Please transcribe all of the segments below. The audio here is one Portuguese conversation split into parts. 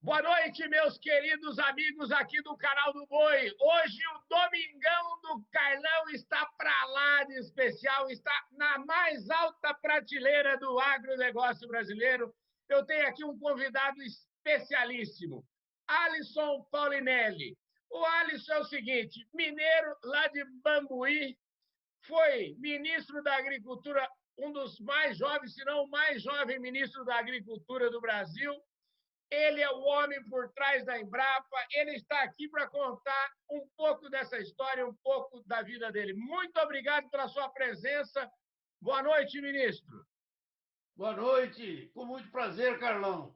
Boa noite, meus queridos amigos aqui do canal do Boi. Hoje o Domingão do Carlão está para lá de especial, está na mais alta prateleira do agronegócio brasileiro. Eu tenho aqui um convidado especialíssimo, Alisson Paulinelli. O Alisson é o seguinte, mineiro lá de Bambuí, foi ministro da Agricultura, um dos mais jovens, se não o mais jovem ministro da Agricultura do Brasil. Ele é o homem por trás da Embrapa, ele está aqui para contar um pouco dessa história, um pouco da vida dele. Muito obrigado pela sua presença. Boa noite, ministro. Boa noite, com muito prazer, Carlão.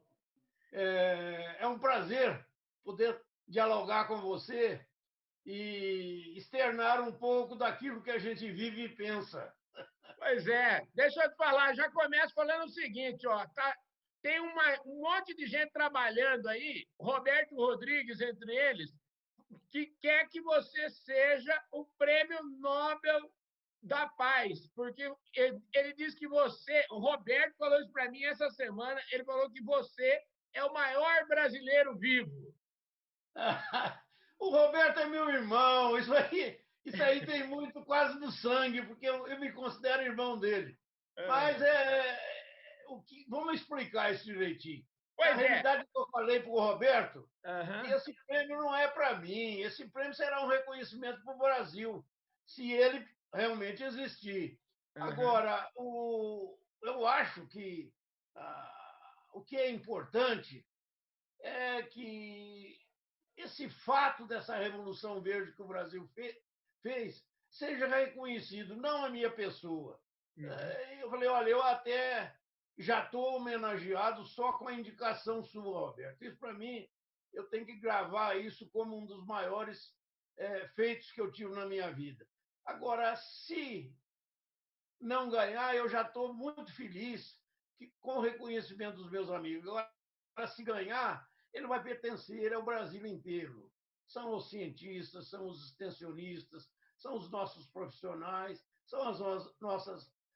É um prazer poder dialogar com você e externar um pouco daquilo que a gente vive e pensa. Pois é, deixa eu te falar, já começo falando o seguinte, ó, tem um monte de gente trabalhando aí, Roberto Rodrigues entre eles, que quer que você seja o Prêmio Nobel da Paz, porque ele diz que você, o Roberto falou isso para mim essa semana, ele falou que você é o maior brasileiro vivo. O Roberto é meu irmão, isso aí tem muito quase no sangue, porque eu me considero irmão dele. Mas vamos explicar isso direitinho. Na Pois é. realidade, eu falei para o Roberto que Uhum. esse prêmio não é para mim, esse prêmio será um reconhecimento para o Brasil, se ele realmente existir. Agora, eu acho que o que é importante é que esse fato dessa Revolução Verde que o Brasil fez seja reconhecido, não a minha pessoa. Eu falei, olha, eu até já estou homenageado só com a indicação sua, Roberto. Isso, para mim, eu tenho que gravar isso como um dos maiores feitos que eu tive na minha vida. Agora, se não ganhar, eu já estou muito feliz com o reconhecimento dos meus amigos. Agora, se ganhar, ele vai pertencer ao Brasil inteiro. São os cientistas, são os extensionistas, são os nossos profissionais, são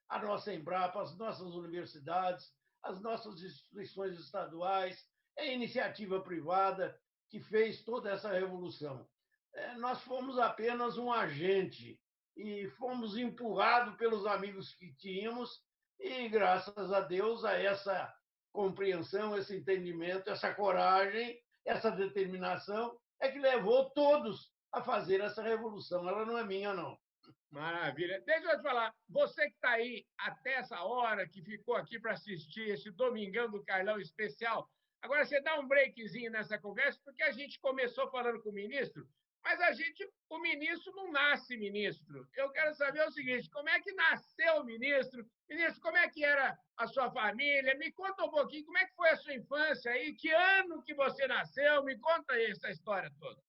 a nossa Embrapa, as nossas universidades, as nossas instituições estaduais, é a iniciativa privada que fez toda essa revolução. Nós fomos apenas um agente e fomos empurrados pelos amigos que tínhamos e, graças a Deus, a essa compreensão, esse entendimento, essa coragem, essa determinação é que levou todos a fazer essa revolução. Ela não é minha, não. Maravilha. Deixa eu te falar, você que está aí até essa hora, que ficou aqui para assistir esse Domingão do Carlão especial, agora você dá um breakzinho nessa conversa, porque a gente começou falando com o ministro, mas o ministro não nasce ministro. Eu quero saber o seguinte, como é que nasceu o ministro? Ministro, como é que era a sua família? Me conta um pouquinho, como é que foi a sua infância aí? Que ano que você nasceu? Me conta aí essa história toda.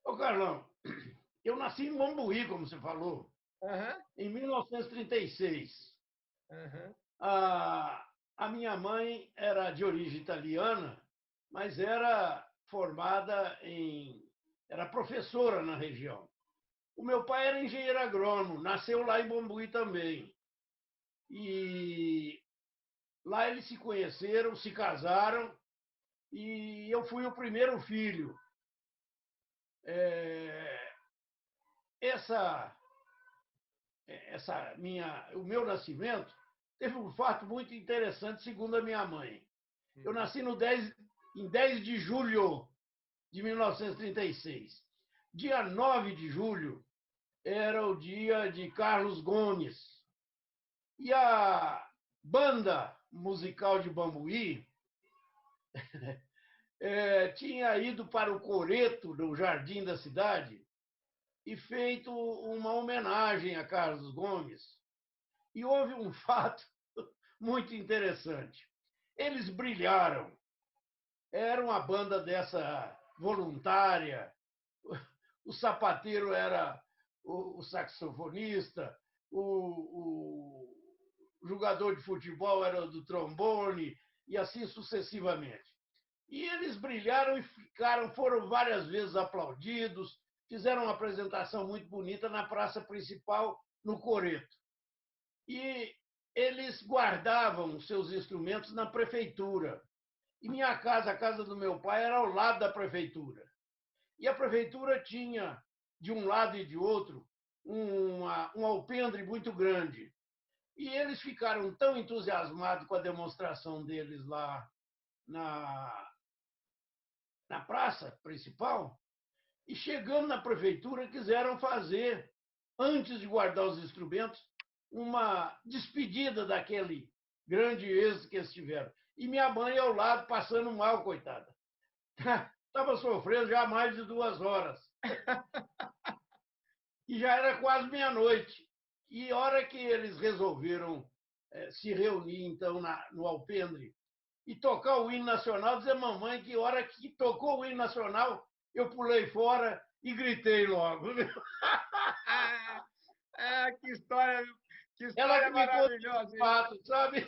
Ô, Carlão, eu nasci em Bambuí, como você falou, em 1936. A minha mãe era de origem italiana, mas era formada era professora na região. O meu pai era engenheiro agrônomo, nasceu lá em Bambuí também. E lá eles se conheceram, se casaram, e eu fui o primeiro filho. O meu nascimento teve um fato muito interessante, segundo a minha mãe. Eu nasci em 10 de julho de 1936. Dia 9 de julho era o dia de Carlos Gomes. E a banda musical de Bambuí tinha ido para o Coreto, no jardim da cidade, e feito uma homenagem a Carlos Gomes. E houve um fato muito interessante. Eles brilharam. Era uma banda dessa voluntária. O sapateiro era o saxofonista, o jogador de futebol era do trombone, e assim sucessivamente. E eles brilharam e foram várias vezes aplaudidos, fizeram uma apresentação muito bonita na praça principal, no Coreto. E eles guardavam seus instrumentos na prefeitura. E minha casa, a casa do meu pai, era ao lado da prefeitura. E a prefeitura tinha, de um lado e de outro, um alpendre muito grande. E eles ficaram tão entusiasmados com a demonstração deles lá na praça principal, e chegando na prefeitura, quiseram fazer, antes de guardar os instrumentos, uma despedida daquele grande êxito que eles tiveram. E minha mãe ao lado, passando mal, coitada. Estava sofrendo já há mais de 2 horas. E já era quase meia-noite. E a hora que eles resolveram se reunir, então, no alpendre, e tocar o hino nacional, dizer, mamãe, que hora que tocou o hino nacional, eu pulei fora e gritei logo. Que história maravilhosa. Fato, sabe?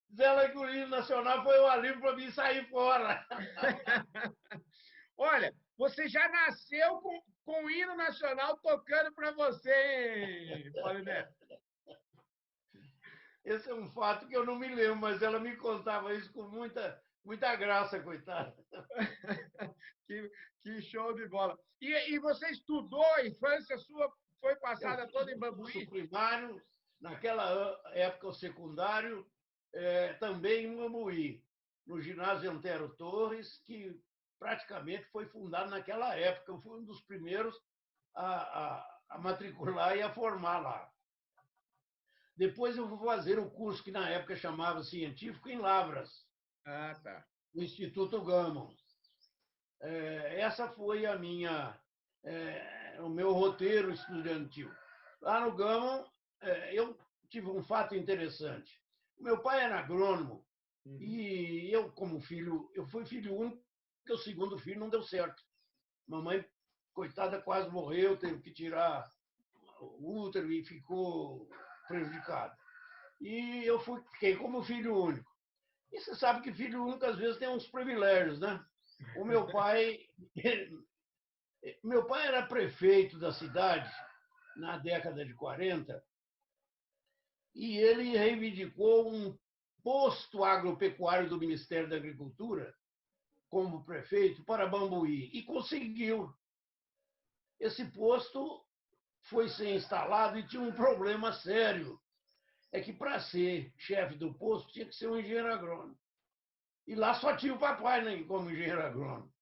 Diz ela que o hino nacional foi um alívio para mim sair fora. Olha, você já nasceu com o hino nacional tocando para você, Paulo Neto. Esse é um fato que eu não me lembro, mas ela me contava isso com muita graça, coitada. Que show de bola. E você estudou, a infância sua foi passada toda em Bambuí? Primário, naquela época o secundário, também em Bambuí, no ginásio Antero Torres, que praticamente foi fundado naquela época. Eu fui um dos primeiros a matricular e a formar lá. Depois eu vou fazer o curso que na época chamava científico em Lavras, tá. no Instituto Gama. Essa foi o meu roteiro estudantil. Lá no Gama, eu tive um fato interessante. O meu pai era agrônomo e eu, como filho, eu fui filho único, porque o segundo filho não deu certo. Mamãe, coitada, quase morreu, teve que tirar o útero e ficou prejudicado. E eu fiquei como filho único. E você sabe que filho único às vezes tem uns privilégios, né? O meu pai era prefeito da cidade na década de 40 e ele reivindicou um posto agropecuário do Ministério da Agricultura como prefeito para Bambuí e conseguiu. Esse posto foi ser instalado e tinha um problema sério. É que para ser chefe do posto tinha que ser um engenheiro agrônomo. E lá só tinha o papai, né, como engenheiro agrônomo.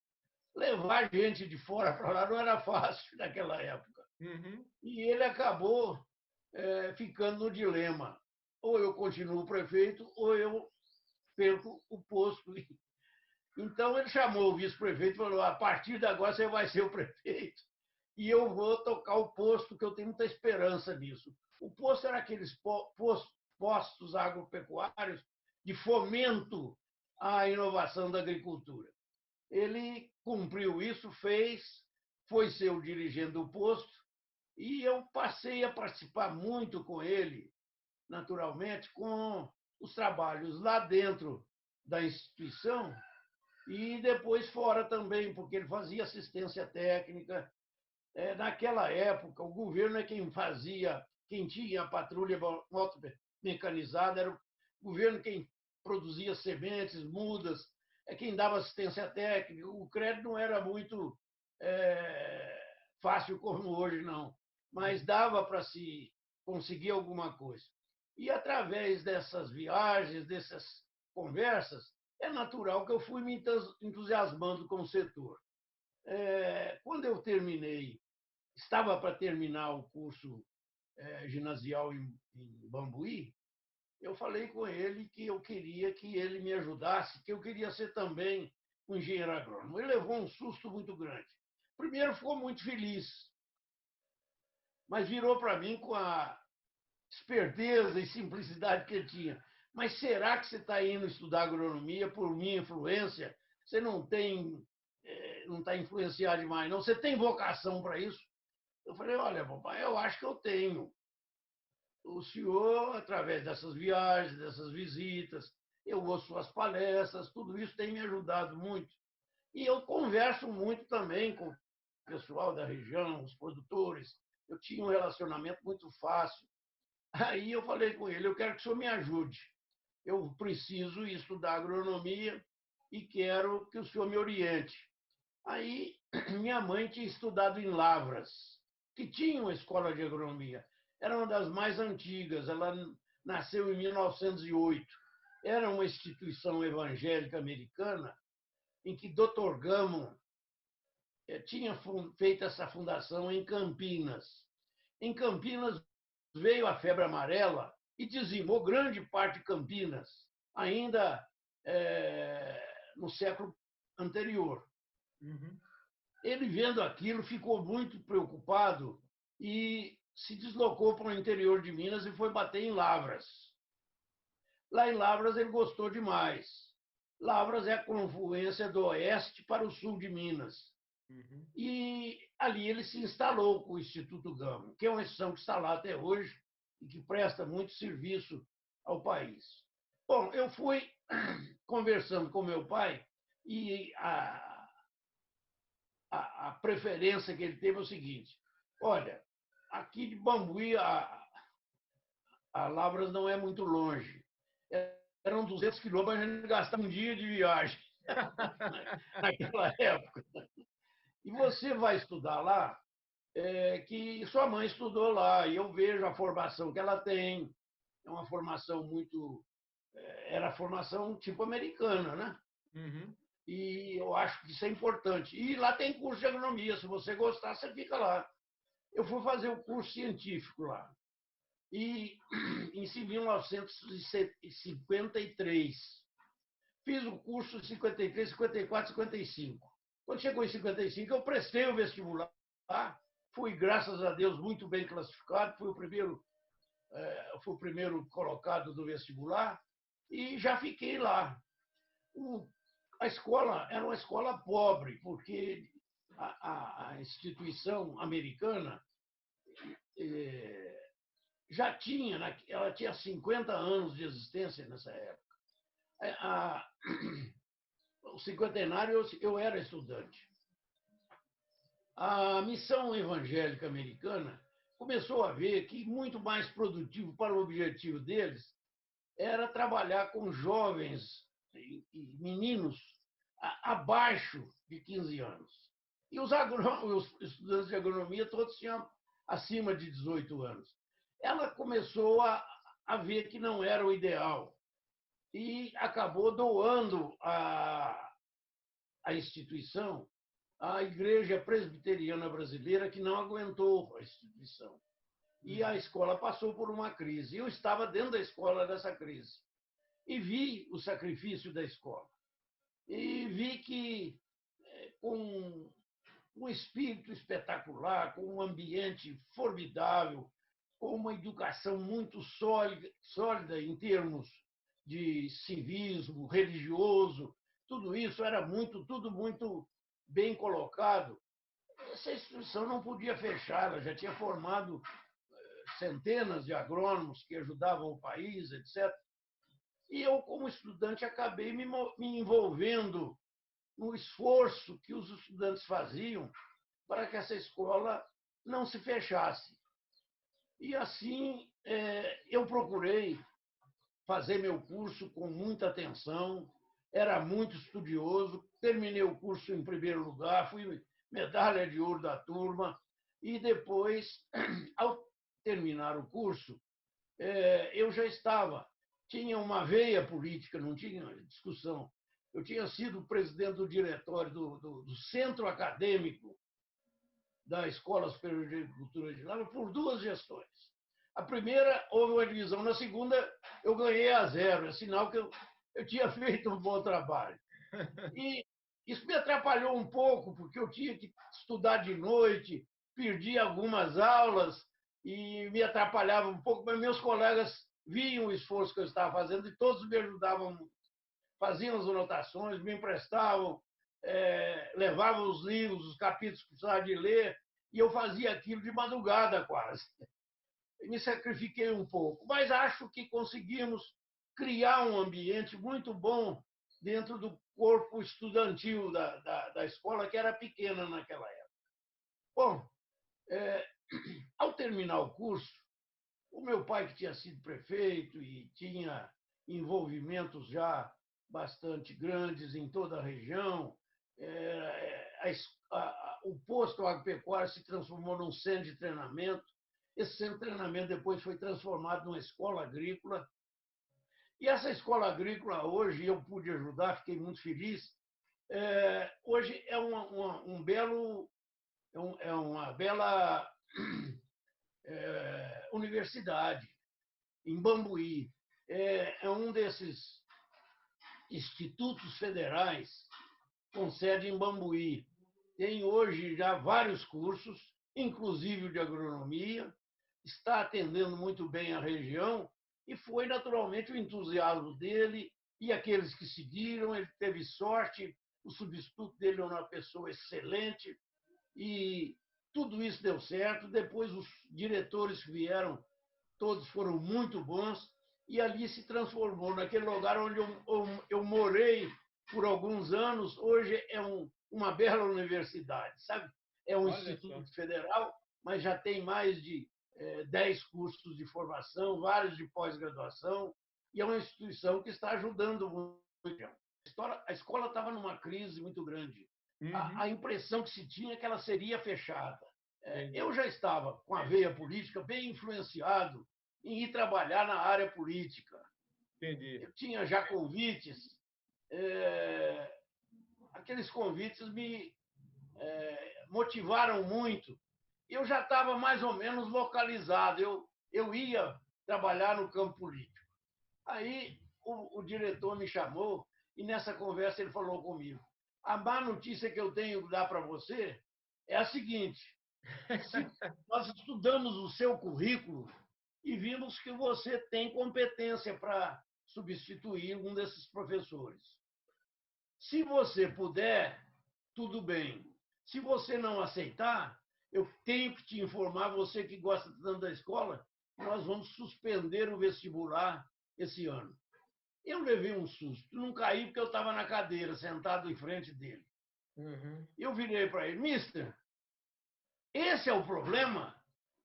Levar gente de fora para lá não era fácil naquela época. E ele acabou ficando no dilema. Ou eu continuo prefeito, ou eu perco o posto. Então ele chamou o vice-prefeito e falou: a partir de agora você vai ser o prefeito e eu vou tocar o posto, que eu tenho muita esperança nisso. O posto era aqueles postos agropecuários de fomento à inovação da agricultura. Ele cumpriu isso, foi ser o dirigente do posto, e eu passei a participar muito com ele, naturalmente, com os trabalhos lá dentro da instituição e depois fora também, porque ele fazia assistência técnica. Naquela época, o governo é quem tinha a patrulha motomecanizada, era o governo quem produzia sementes, mudas, é quem dava assistência técnica. O crédito não era muito fácil como hoje, não, mas dava para se conseguir alguma coisa. E através dessas viagens, dessas conversas, é natural que eu fui me entusiasmando com o setor. Quando eu estava para terminar o curso ginasial em Bambuí, eu falei com ele que eu queria que ele me ajudasse, que eu queria ser também um engenheiro agrônomo. Ele levou um susto muito grande. Primeiro, ficou muito feliz, mas virou para mim com a esperteza e simplicidade que ele tinha. Mas será que você está indo estudar agronomia por minha influência? Você não está influenciado demais, não? Você tem vocação para isso? Eu falei: olha, papai, eu acho que eu tenho. O senhor, através dessas viagens, dessas visitas, eu ouço suas palestras, tudo isso tem me ajudado muito. E eu converso muito também com o pessoal da região, os produtores. Eu tinha um relacionamento muito fácil. Aí eu falei com ele: eu quero que o senhor me ajude. Eu preciso estudar agronomia e quero que o senhor me oriente. Aí, minha mãe tinha estudado em Lavras, que tinha uma escola de agronomia. Era uma das mais antigas, ela nasceu em 1908. Era uma instituição evangélica americana em que Dr. Gammon tinha feito essa fundação em Campinas. Em Campinas veio a febre amarela e dizimou grande parte de Campinas, ainda no século anterior. Uhum. Ele, vendo aquilo, ficou muito preocupado e se deslocou para o interior de Minas e foi bater em Lavras. Lá em Lavras ele gostou demais. Lavras é a confluência do oeste para o sul de Minas. Uhum. E ali ele se instalou com o Instituto Gammon, que é uma instituição que está lá até hoje e que presta muito serviço ao país. Bom, eu fui conversando com meu pai e a preferência que ele teve é o seguinte: olha, aqui de Bambuí a Lavras não é muito longe. Eram 200 quilômetros, a gente gastava um dia de viagem naquela época. E você vai estudar lá, que sua mãe estudou lá, e eu vejo a formação que ela tem. É uma formação muito. Era formação tipo americana, né? Uhum. E eu acho que isso é importante. E lá tem curso de agronomia, se você gostar, você fica lá. Eu fui fazer o curso científico lá. E em 1953. Fiz o curso em 53, 54, 55. Quando chegou em 55, eu prestei o vestibular. Fui, graças a Deus, muito bem classificado. Fui o primeiro colocado do vestibular e já fiquei lá. A escola era uma escola pobre, porque a instituição americana já tinha, ela tinha 50 anos de existência nessa época. O cinquentenário eu era estudante. A missão evangélica americana começou a ver que muito mais produtivo para o objetivo deles era trabalhar com jovens e meninos abaixo de 15 anos. E os estudantes de agronomia todos tinham acima de 18 anos. Ela começou a ver que não era o ideal e acabou doando a instituição à Igreja Presbiteriana Brasileira, que não aguentou a instituição. E a escola passou por uma crise. Eu estava dentro da escola dessa crise. E vi o sacrifício da escola. E vi que, com um espírito espetacular, com um ambiente formidável, com uma educação muito sólida em termos de civismo, religioso, tudo isso era tudo muito bem colocado. Essa instituição não podia fechar, ela já tinha formado centenas de agrônomos que ajudavam o país, etc. E eu, como estudante, acabei me envolvendo no esforço que os estudantes faziam para que essa escola não se fechasse. E assim eu procurei fazer meu curso com muita atenção, era muito estudioso, terminei o curso em primeiro lugar, fui medalha de ouro da turma, e depois, ao terminar o curso, eu já tinha uma veia política, não tinha discussão. Eu tinha sido presidente do diretório do Centro Acadêmico da Escola Superior de Agricultura de Lavras por 2 gestões. A primeira, houve uma divisão. Na segunda, eu ganhei a 0. É sinal que eu tinha feito um bom trabalho. E isso me atrapalhou um pouco, porque eu tinha que estudar de noite, perdi algumas aulas e me atrapalhava um pouco, mas meus colegas viam o esforço que eu estava fazendo e todos me ajudavam, faziam as anotações, me emprestavam, levavam os livros, os capítulos que precisava de ler, e eu fazia aquilo de madrugada quase. Me sacrifiquei um pouco, mas acho que conseguimos criar um ambiente muito bom dentro do corpo estudantil da escola, que era pequena naquela época. Bom, ao terminar o curso, o meu pai, que tinha sido prefeito e tinha envolvimentos já bastante grandes em toda a região. O posto agropecuário se transformou num centro de treinamento. Esse centro de treinamento depois foi transformado numa escola agrícola. E essa escola agrícola, hoje, eu pude ajudar, fiquei muito feliz. Hoje é uma bela universidade, em Bambuí. É um desses institutos federais com sede em Bambuí. Tem hoje já vários cursos, inclusive o de agronomia, está atendendo muito bem a região e foi naturalmente o entusiasmo dele e aqueles que seguiram. Ele teve sorte, o substituto dele é uma pessoa excelente e tudo isso deu certo. Depois os diretores que vieram, todos foram muito bons e ali se transformou naquele lugar onde eu morei por alguns anos. Hoje é uma bela universidade, sabe? É um instituto federal, mas já tem mais de 10 cursos de formação, vários de pós-graduação, e é uma instituição que está ajudando muito. A escola estava numa crise muito grande. A impressão que se tinha é que ela seria fechada. Eu já estava com a veia política bem influenciado em ir trabalhar na área política. Entendi. Eu tinha já convites. Aqueles convites me motivaram muito. Eu já estava mais ou menos localizado. Eu ia trabalhar no campo político. Aí o diretor me chamou e nessa conversa ele falou comigo: a má notícia que eu tenho que dar para você é a seguinte: nós estudamos o seu currículo e vimos que você tem competência para substituir um desses professores. Se você puder, tudo bem. Se você não aceitar, eu tenho que te informar, você que gosta tanto da escola, nós vamos suspender o vestibular esse ano. Eu levei um susto, não caí porque eu estava na cadeira, sentado em frente dele. Eu virei para ele: mister, esse é o problema?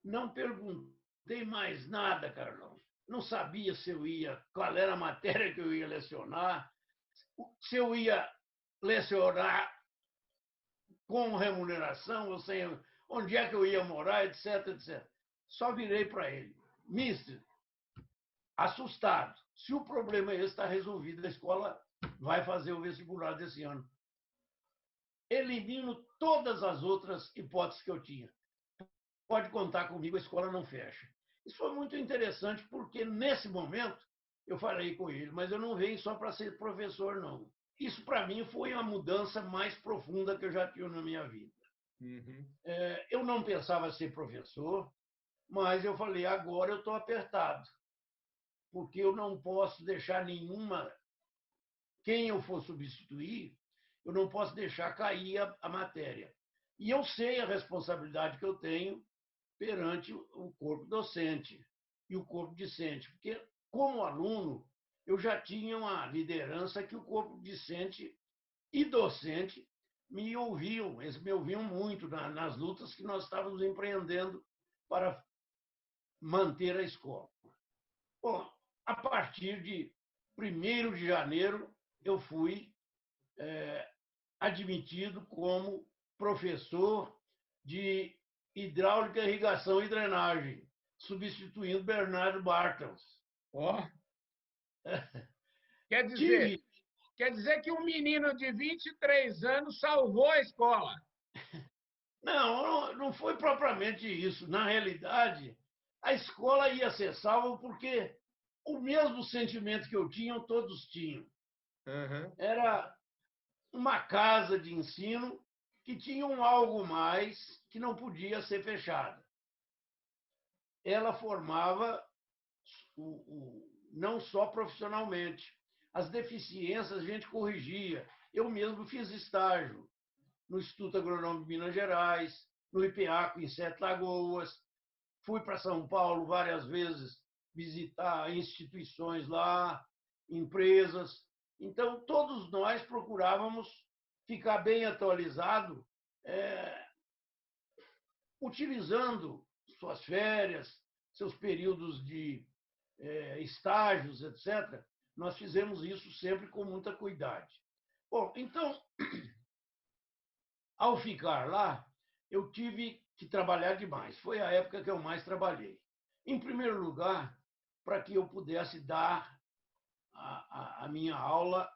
Não perguntei mais nada, Carlão. Não sabia se eu ia, qual era a matéria que eu ia lecionar, se eu ia lecionar com remuneração, ou sem, onde é que eu ia morar, etc, etc. Só virei para ele: mister, assustado, se o problema esse está resolvido, a escola vai fazer o vestibular desse ano. Elimino todas as outras hipóteses que eu tinha. Pode contar comigo, a escola não fecha. Isso foi muito interessante, porque nesse momento eu falei com ele: mas eu não venho só para ser professor, não. Isso, para mim, foi a mudança mais profunda que eu já tive na minha vida. Eu não pensava ser professor, mas eu falei: agora eu estou apertado, porque eu não posso deixar nenhuma... Quem eu for substituir, eu não posso deixar cair a matéria. E eu sei a responsabilidade que eu tenho perante o corpo docente e o corpo discente, porque, como aluno, eu já tinha uma liderança que o corpo discente e docente me ouviam, eles me ouviam muito nas lutas que nós estávamos empreendendo para manter a escola. Bom, a partir de 1º de janeiro, eu fui admitido como professor de hidráulica, irrigação e drenagem, substituindo Bernardo Bartels. Quer dizer que um menino de 23 anos salvou a escola. Não foi propriamente isso. Na realidade, a escola ia ser salva porque o mesmo sentimento que eu tinha, todos tinham. Era uma casa de ensino que tinha algo mais que não podia ser fechada. Ela formava não só profissionalmente, as deficiências a gente corrigia. Eu mesmo fiz estágio no Instituto Agronômico de Minas Gerais, no IPEACO, em Sete Lagoas. Fui para São Paulo várias vezes visitar instituições lá, empresas. Então, todos nós procurávamos ficar bem atualizado, utilizando suas férias, seus períodos de estágios, etc., nós fizemos isso sempre com muita cuidado. Bom, então, ao ficar lá, eu tive que trabalhar demais. Foi a época que eu mais trabalhei. Em primeiro lugar, para que eu pudesse dar a minha aula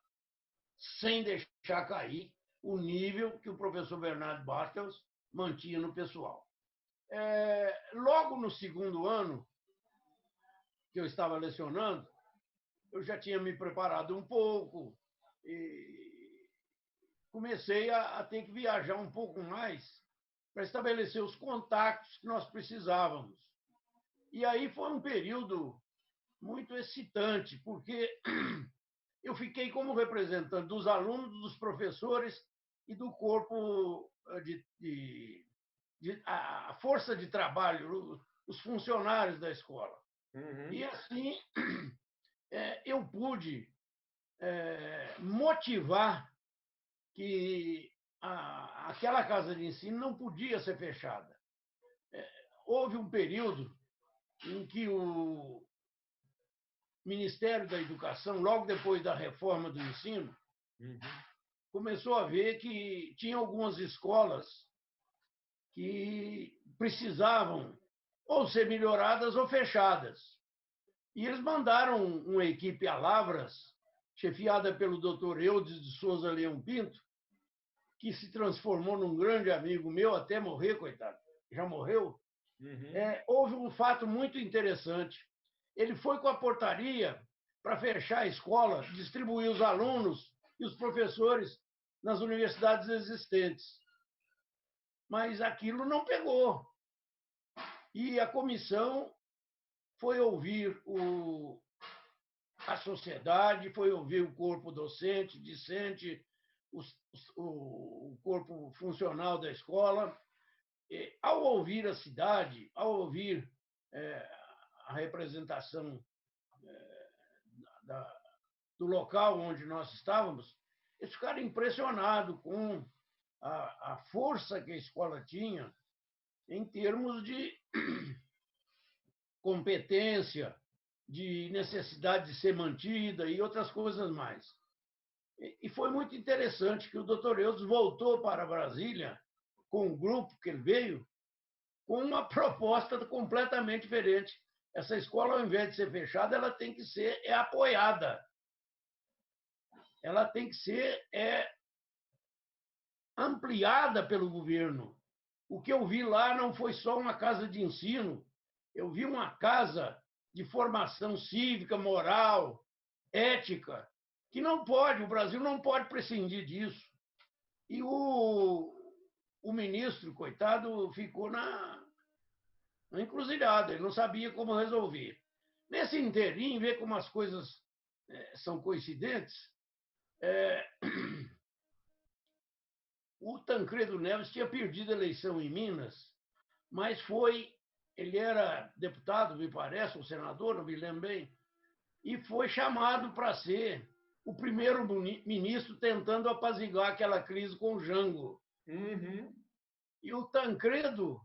sem deixar cair o nível que o professor Bernardo Bartels mantinha no pessoal. Logo no segundo ano que eu estava lecionando, eu já tinha me preparado um pouco e comecei a ter que viajar um pouco mais para estabelecer os contatos que nós precisávamos. E aí foi um período muito excitante, porque eu fiquei como representante dos alunos, dos professores e do corpo a força de trabalho, os funcionários da escola. Uhum. E assim eu pude motivar que aquela casa de ensino não podia ser fechada. Houve um período em que o Ministério da Educação, logo depois da reforma do ensino, começou a ver que tinha algumas escolas que precisavam ou ser melhoradas ou fechadas. E eles mandaram uma equipe a Lavras, chefiada pelo doutor Eudes de Souza Leão Pinto, que se transformou num grande amigo meu, até morrer, coitado, já morreu. Houve um fato muito interessante. Ele foi com a portaria para fechar a escola, distribuir os alunos e os professores nas universidades existentes. Mas aquilo não pegou. E a comissão foi ouvir a sociedade, foi ouvir o corpo docente, discente, o corpo funcional da escola. E, ao ouvir a cidade, ao ouvir a representação do local onde nós estávamos, eles ficaram impressionados com a força que a escola tinha em termos de competência, de necessidade de ser mantida e outras coisas mais. E foi muito interessante que o doutor Eudes voltou para Brasília com o grupo que ele veio, com uma proposta completamente diferente. Essa escola, ao invés de ser fechada, ela tem que ser apoiada. Ela tem que ser ampliada pelo governo. O que eu vi lá não foi só uma casa de ensino, eu vi uma casa de formação cívica, moral, ética, que não pode, o Brasil não pode prescindir disso. E o ministro, coitado, ficou na encruzilhada, ele não sabia como resolver. Nesse inteirinho, ver como as coisas são coincidentes, o Tancredo Neves tinha perdido a eleição em Minas, mas ele era deputado, me parece, ou senador, não me lembro bem, e foi chamado para ser o primeiro ministro tentando apaziguar aquela crise com o Jango. E o Tancredo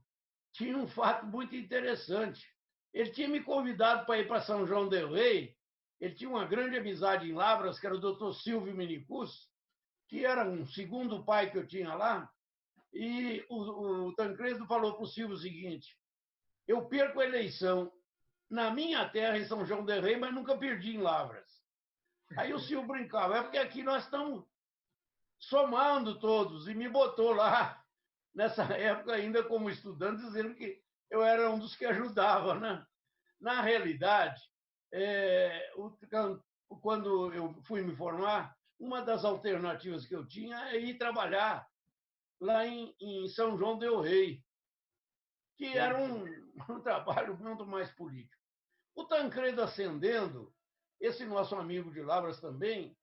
tinha um fato muito interessante. Ele tinha me convidado para ir para São João del Rei, ele tinha uma grande amizade em Lavras, que era o doutor Silvio Minicus, que era um segundo pai que eu tinha lá, e o Tancredo falou para o Silvio o seguinte: eu perco a eleição na minha terra, em São João del Rei, mas nunca perdi em Lavras. Aí o Silvio brincava, porque aqui nós estamos somando todos, e me botou lá, nessa época ainda como estudante, dizendo que eu era um dos que ajudava, né? Na realidade, quando eu fui me formar, uma das alternativas que eu tinha é ir trabalhar lá em São João del Rei, que era um trabalho muito mais político. O Tancredo ascendendo, esse nosso amigo de Lavras também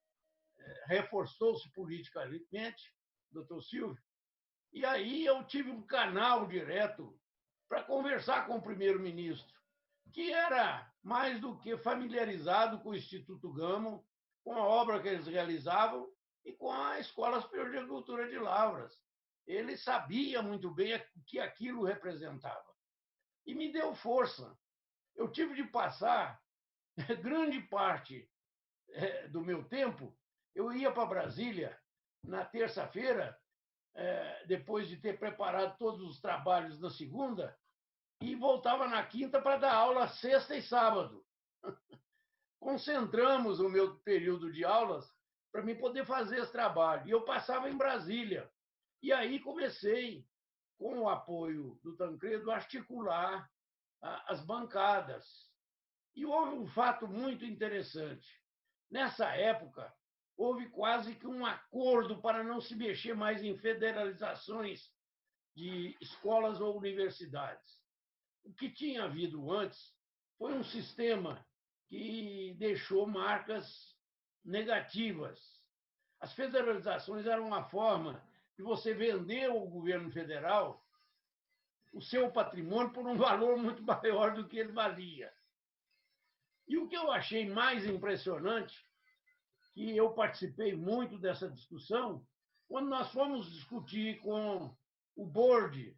reforçou-se politicamente, doutor Silvio, e aí eu tive um canal direto para conversar com o primeiro-ministro, que era mais do que familiarizado com o Instituto Gamo, com a obra que eles realizavam e com a Escola Superior de Agricultura de Lavras. Ele sabia muito bem o que aquilo representava. E me deu força. Eu tive de passar grande parte do meu tempo, eu ia para Brasília na terça-feira, depois de ter preparado todos os trabalhos na segunda, e voltava na quinta para dar aula sexta e sábado. Concentramos o meu período de aulas para mim poder fazer esse trabalho. E eu passava em Brasília. E aí comecei, com o apoio do Tancredo, a articular as bancadas. E houve um fato muito interessante. Nessa época, houve quase que um acordo para não se mexer mais em federalizações de escolas ou universidades. O que tinha havido antes foi um sistema que deixou marcas negativas. As federalizações eram uma forma de você vender ao governo federal o seu patrimônio por um valor muito maior do que ele valia. E o que eu achei mais impressionante, que eu participei muito dessa discussão, quando nós fomos discutir com o board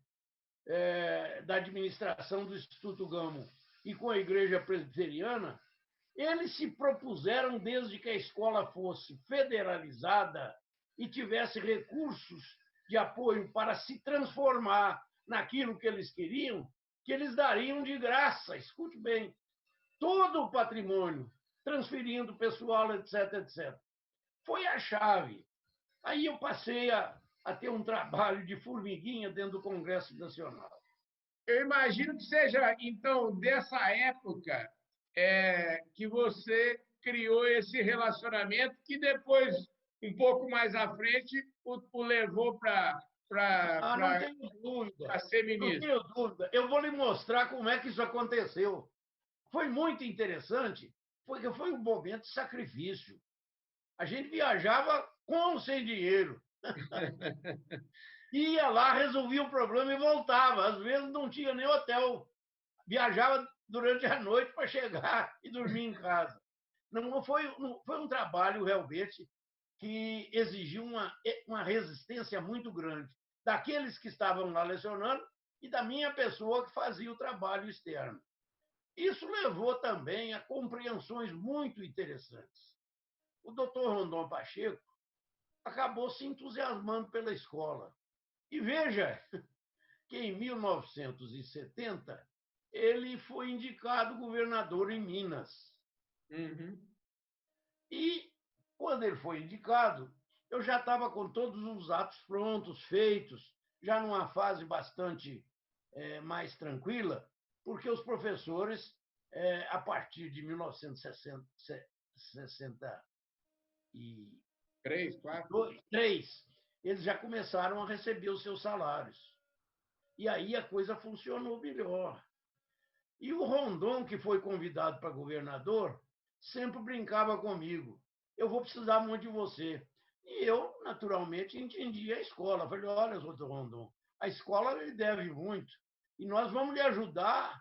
da administração do Instituto Gamo e com a Igreja Presbiteriana, eles se propuseram, desde que a escola fosse federalizada e tivesse recursos de apoio para se transformar naquilo que eles queriam, que eles dariam de graça, escute bem, todo o patrimônio, transferindo pessoal, etc, etc. Foi a chave. Aí eu passei a ter um trabalho de formiguinha dentro do Congresso Nacional. Eu imagino que seja, então, dessa época que você criou esse relacionamento que depois, um pouco mais à frente, o levou para não tenho dúvida. ser ministro. Não tenho dúvida. Eu vou lhe mostrar como é que isso aconteceu. Foi muito interessante, porque foi um momento de sacrifício. A gente viajava com ou sem dinheiro. Ia lá, resolvia o problema e voltava. Às vezes não tinha nem hotel. Viajava durante a noite para chegar e dormir em casa. Não foi um trabalho realmente que exigiu uma resistência muito grande daqueles que estavam lá lecionando e da minha pessoa que fazia o trabalho externo. Isso levou também a compreensões muito interessantes. O doutor Rondon Pacheco acabou se entusiasmando pela escola. E veja que em 1970 ele foi indicado governador em Minas. Uhum. E quando ele foi indicado, eu já estava com todos os atos prontos, feitos, já numa fase bastante mais tranquila, porque os professores, a partir de 1963, eles já começaram a receber os seus salários. E aí a coisa funcionou melhor. E o Rondon, que foi convidado para governador, sempre brincava comigo. Eu vou precisar muito de você. E eu, naturalmente, entendia a escola. Falei, olha, doutor Rondon, a escola lhe deve muito. E nós vamos lhe ajudar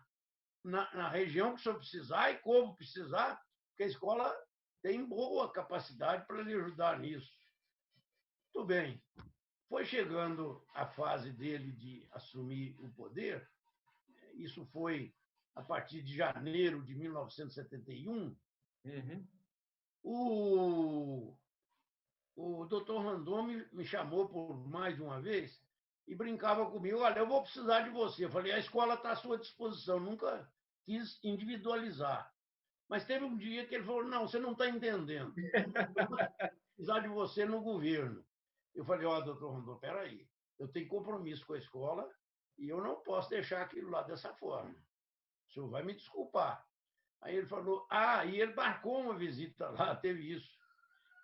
na região que o senhor precisar e como precisar, porque a escola tem boa capacidade para lhe ajudar nisso. Muito bem. Foi chegando a fase dele de assumir o poder, isso foi a partir de janeiro de 1971, o doutor Rondon me chamou por mais uma vez e brincava comigo, olha, eu vou precisar de você. Eu falei, a escola está à sua disposição, nunca quis individualizar. Mas teve um dia que ele falou, não, você não está entendendo. Eu vou precisar de você no governo. Eu falei, ó, doutor Rondon, espera aí, eu tenho compromisso com a escola e eu não posso deixar aquilo lá dessa forma. O senhor vai me desculpar. Aí ele falou, e ele marcou uma visita lá, teve isso.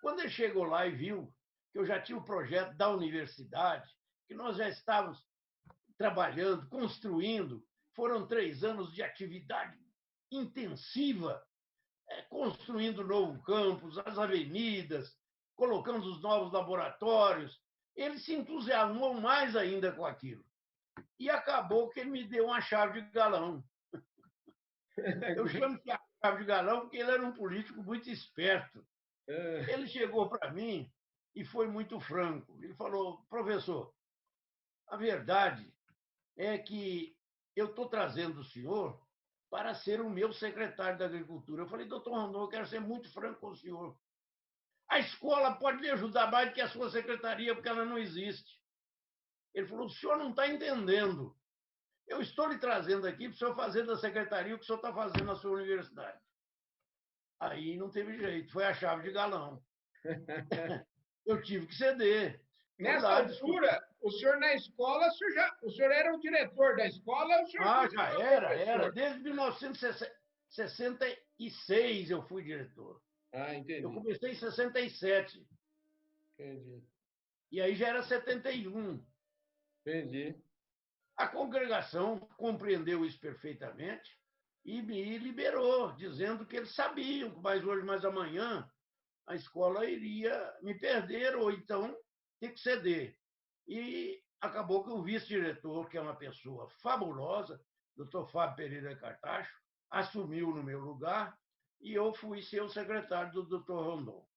Quando ele chegou lá e viu que eu já tinha o projeto da universidade, que nós já estávamos trabalhando, construindo, foram 3 anos de atividade intensiva, construindo o novo campus, as avenidas, colocando os novos laboratórios. Ele se entusiasmou mais ainda com aquilo. E acabou que ele me deu uma chave de galão. Eu chamo de chave de galão porque ele era um político muito esperto. Ele chegou para mim e foi muito franco. Ele falou, professor, a verdade é que eu estou trazendo o senhor para ser o meu secretário da Agricultura. Eu falei, doutor Rondon, eu quero ser muito franco com o senhor. A escola pode lhe ajudar mais do que a sua secretaria, porque ela não existe. Ele falou, o senhor não está entendendo. Eu estou lhe trazendo aqui para o senhor fazer da secretaria o que o senhor está fazendo na sua universidade. Aí não teve jeito, foi a chave de galão. Eu tive que ceder. Nessa altura, o senhor na escola, o senhor era o diretor da escola? O senhor já era. Desde 1966 eu fui diretor. Entendi. Eu comecei em 67. Entendi. E aí já era 71. Entendi. A congregação compreendeu isso perfeitamente e me liberou, dizendo que eles sabiam que mais hoje, mais amanhã, a escola iria me perder ou então ter que ceder. E acabou que o vice-diretor, que é uma pessoa fabulosa, doutor Fábio Pereira Cartacho, assumiu no meu lugar e eu fui ser o secretário do doutor Rondon.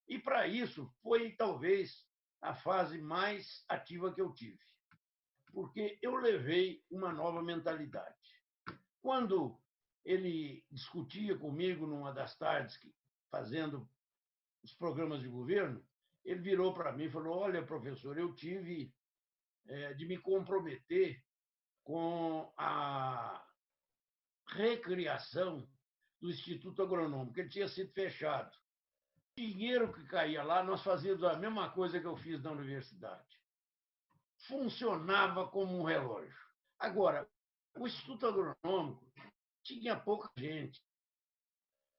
E, para isso, foi talvez a fase mais ativa que eu tive, porque eu levei uma nova mentalidade. Quando ele discutia comigo numa das tardes, fazendo os programas de governo, ele virou para mim e falou, olha, professor, eu tive de me comprometer com a recriação do Instituto Agronômico, ele tinha sido fechado. O dinheiro que caía lá, nós fazíamos a mesma coisa que eu fiz na universidade. Funcionava como um relógio. Agora, o Instituto Agronômico tinha pouca gente,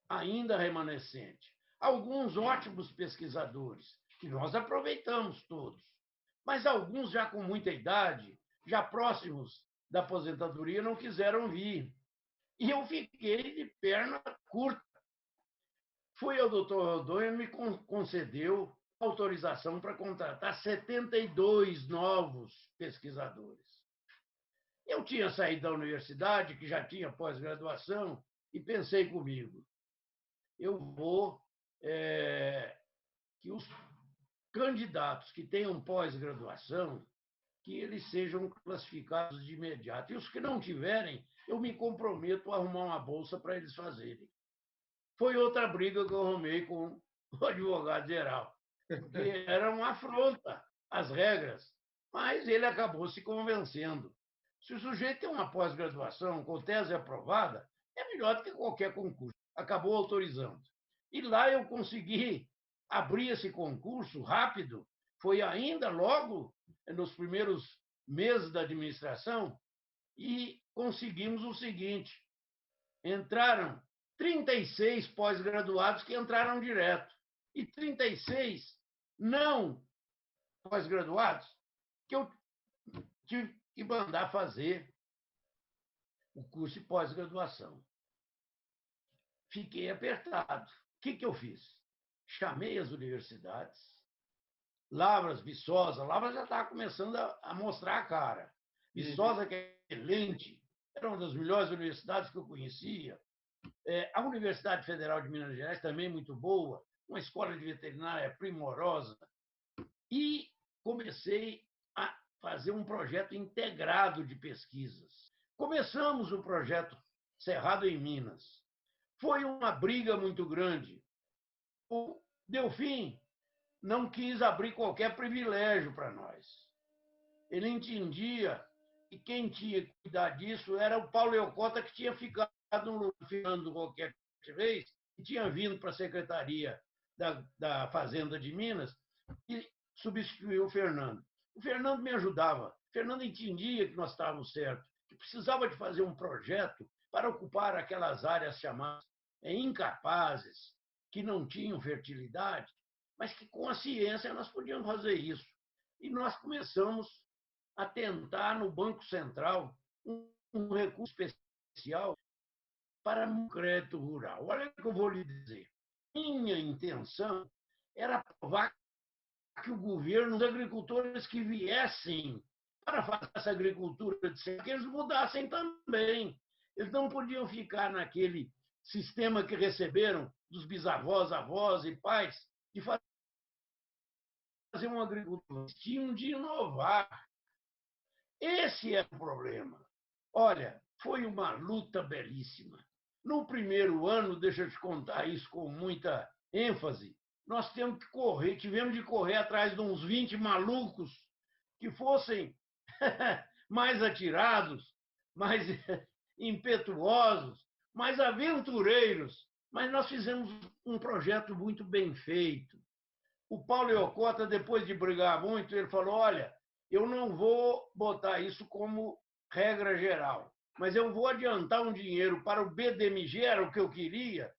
ainda remanescente. Alguns ótimos pesquisadores, que nós aproveitamos todos, mas alguns já com muita idade, já próximos da aposentadoria, não quiseram vir. E eu fiquei de perna curta. Fui ao doutor Rondon e me concedeu autorização para contratar 72 novos pesquisadores. Eu tinha saído da universidade, que já tinha pós-graduação, e pensei comigo, eu vou que os candidatos que tenham pós-graduação, que eles sejam classificados de imediato. E os que não tiverem, eu me comprometo a arrumar uma bolsa para eles fazerem. Foi outra briga que eu arrumei com o advogado-geral, que era uma afronta às regras, mas ele acabou se convencendo. Se o sujeito tem uma pós-graduação com tese aprovada, é melhor do que qualquer concurso. Acabou autorizando. E lá eu consegui abrir esse concurso rápido, foi ainda logo nos primeiros meses da administração, e conseguimos o seguinte: entraram 36 pós-graduados que entraram direto, e 36 não pós-graduados que eu tive que mandar fazer o curso de pós-graduação. Fiquei apertado. O que eu fiz? Chamei as universidades, Lavras, Viçosa. Lavras já estava começando a mostrar a cara. Viçosa, que é excelente, era uma das melhores universidades que eu conhecia. A Universidade Federal de Minas Gerais, também muito boa, uma escola de veterinária primorosa. E comecei a fazer um projeto integrado de pesquisas. Começamos o projeto Cerrado em Minas. Foi uma briga muito grande. O Delfim não quis abrir qualquer privilégio para nós. Ele entendia que quem tinha que cuidar disso era o Paulo Eucota, que tinha ficado no Fernando qualquer vez, e tinha vindo para a Secretaria da Fazenda de Minas e substituiu o Fernando. O Fernando me ajudava. O Fernando entendia que nós estávamos certos, que precisava de fazer um projeto para ocupar aquelas áreas chamadas incapazes, que não tinham fertilidade, mas que com a ciência nós podíamos fazer isso. E nós começamos a tentar, no Banco Central, um recurso especial para o crédito rural. Olha o que eu vou lhe dizer. Minha intenção era provar que o governo, os agricultores que viessem para fazer essa agricultura de seca, eles mudassem também. Eles não podiam ficar naquele sistema que receberam dos bisavós, avós e pais, de fazer uma agricultura. Eles tinham de inovar. Esse é o problema. Olha, foi uma luta belíssima. No primeiro ano, deixa eu te contar isso com muita ênfase, nós tivemos de correr atrás de uns 20 malucos que fossem mais atirados, mais impetuosos, mais aventureiros. Mas nós fizemos um projeto muito bem feito. O Paulo Iocota, depois de brigar muito, ele falou: olha, eu não vou botar isso como regra geral, mas eu vou adiantar um dinheiro para o BDMG, era o que eu queria,